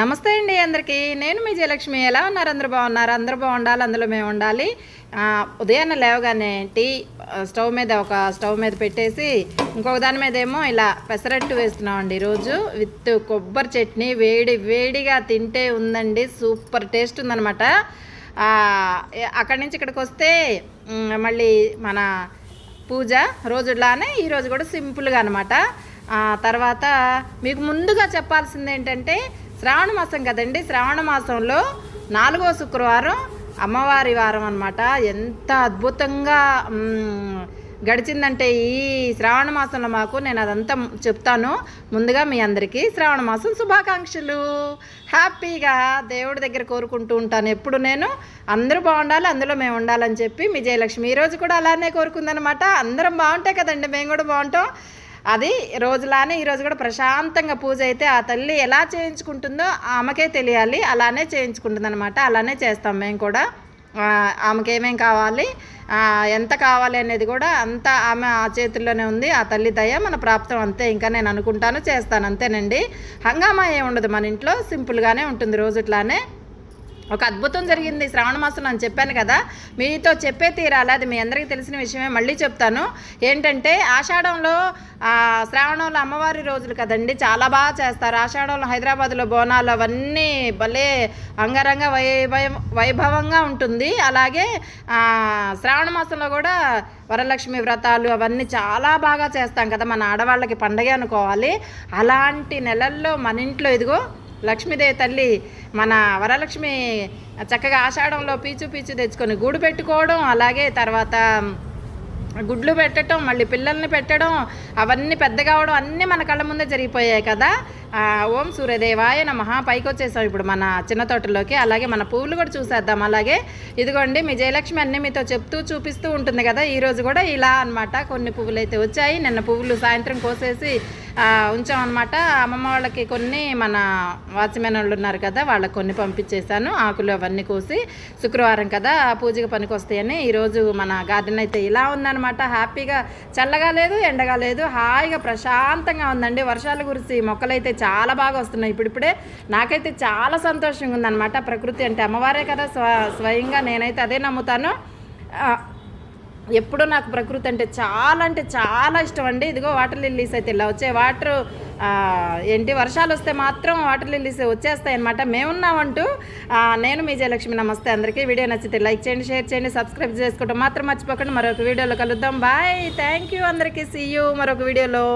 నమస్తే అండి అందరికీ. నేను మీ జయలక్ష్మి. ఎలా ఉన్నారు? అందరూ బాగున్నారు? అందరూ బాగుండాలి, అందులో మేము ఉండాలి. ఉదయాన్నే లేవగానే టీ స్టవ్ మీద పెట్టేసి ఇంకొక దాని మీద ఏమో ఇలా పెసరట్టు వేస్తున్నామండి ఈరోజు విత్ కొబ్బరి చట్నీ. వేడిగా తింటే ఉందండి, సూపర్ టేస్ట్ ఉందనమాట. అక్కడి నుంచి ఇక్కడికి వస్తే మళ్ళీ మన పూజ రోజులానే ఈరోజు కూడా సింపుల్గా అనమాట. తర్వాత మీకు ముందుగా చెప్పాల్సింది ఏంటంటే, శ్రావణ మాసం కదండి. శ్రావణ మాసంలో 4వ శుక్రవారం అమ్మవారి వారం అనమాట. ఎంత అద్భుతంగా గడిచిందంటే ఈ శ్రావణ మాసంలో మాకు, నేను అదంతా చెప్తాను. ముందుగా మీ అందరికీ శ్రావణ మాసం శుభాకాంక్షలు. హ్యాపీగా దేవుడి దగ్గర కోరుకుంటూ ఉంటాను ఎప్పుడు నేను, అందరూ బాగుండాలి, అందులో మేము ఉండాలని చెప్పి మీ జయలక్ష్మి ఈరోజు కూడా అలానే కోరుకుందనమాట. అందరం బాగుంటాయి కదండి, మేము కూడా బాగుంటాం. అది రోజులానే ఈరోజు కూడా ప్రశాంతంగా పూజ అయితే ఆ తల్లి ఎలా చేయించుకుంటుందో ఆమెకే తెలియాలి. అలానే చేయించుకుంటుంది అనమాట. అలానే చేస్తాం మేము కూడా. ఆమెకి ఏమేం కావాలి, ఎంత కావాలి అనేది కూడా అంతా ఆమె ఆ చేతుల్లోనే ఉంది. ఆ తల్లి దయ మన ప్రాప్తం, అంతే. ఇంకా నేను అనుకుంటాను, చేస్తాను, అంతేనండి. హంగామా ఏమి ఉండదు మన ఇంట్లో, సింపుల్గానే ఉంటుంది రోజు ఇట్లానే. ఒక అద్భుతం జరిగింది శ్రావణ మాసం అని చెప్పాను కదా, మీతో చెప్పే తీరాలి. అది మీ అందరికీ తెలిసిన విషయమే, మళ్ళీ చెప్తాను. ఏంటంటే ఆషాఢంలో శ్రావణంలో అమ్మవారి రోజులు కదండి, చాలా బాగా చేస్తారు. ఆషాఢంలో హైదరాబాద్లో బోనాలు అవన్నీ భలే అంగరంగ వైభవంగా ఉంటుంది. అలాగే శ్రావణ మాసంలో కూడా వరలక్ష్మి వ్రతాలు అవన్నీ చాలా బాగా చేస్తాం కదా, మన ఆడవాళ్ళకి పండగ అనుకోవాలి. అలాంటి నెలల్లో మన ఇంట్లో ఇదిగో లక్ష్మీదేవి తల్లి మన వరలక్ష్మి చక్కగా ఆషాఢంలో పీచు తెచ్చుకొని గూడు పెట్టుకోవడం, అలాగే తర్వాత గుడ్లు పెట్టడం, మళ్ళీ పిల్లల్ని పెట్టడం, అవన్నీ పెద్దగా అవడం అన్నీ మన కళ్ళ ముందే జరిగిపోయాయి కదా. ఓం సూర్యదేవాయ నమః. పైకి వచ్చేసాం ఇప్పుడు మన చిన్న తోటలోకి. అలాగే మన పువ్వులు కూడా చూసేద్దాం. అలాగే ఇదిగోండి మీ జయలక్ష్మి అన్నీ మీతో చెప్తూ చూపిస్తూ ఉంటుంది కదా. ఈరోజు కూడా ఇలా అనమాట. కొన్ని పువ్వులు అయితే వచ్చాయి. నిన్న పువ్వులు సాయంత్రం కోసేసి ఉంచామన్నమాట. అమ్మమ్మ వాళ్ళకి కొన్ని, మన వాచ్మెన్ వాళ్ళు ఉన్నారు కదా, వాళ్ళకి కొన్ని పంపించేశాను. ఆకులు అవన్నీ కోసి శుక్రవారం కదా పూజకి పనికి వస్తాయని. ఈరోజు మన గార్డెన్ అయితే ఇలా ఉందన్నమాట. హ్యాపీగా, చల్లగా లేదు, ఎండగా లేదు, హాయిగా ప్రశాంతంగా ఉందండి. వర్షాలు కురిసి మొక్కలైతే చాలా బాగా వస్తున్నాయి ఇప్పుడిప్పుడే. నాకైతే చాలా సంతోషంగా ఉందన్నమాట. ప్రకృతి అంటే అమ్మవారే కదా, స్వయంగా నేనైతే అదే నమ్ముతాను. ఎప్పుడూ నాకు ప్రకృతి అంటే చాలా ఇష్టం అండి. ఇదిగో వాటర్ లిల్లీస్ అయితే ఇలా వచ్చాయి. వర్షాలు వస్తే మాత్రం వాటర్ లిల్లీస్ వచ్చేస్తాయి అనమాట. మేమున్నామంటూ. నేను మీ జయలక్ష్మి. నమస్తే అందరికీ. వీడియో నచ్చితే లైక్ చేయండి, షేర్ చేయండి, సబ్స్క్రైబ్ చేసుకోవడం మాత్రం మర్చిపోకండి. మరొక వీడియోలో కలుద్దాం. బాయ్, థ్యాంక్ యూ అందరికీ. సీ యూ మరొక వీడియోలో.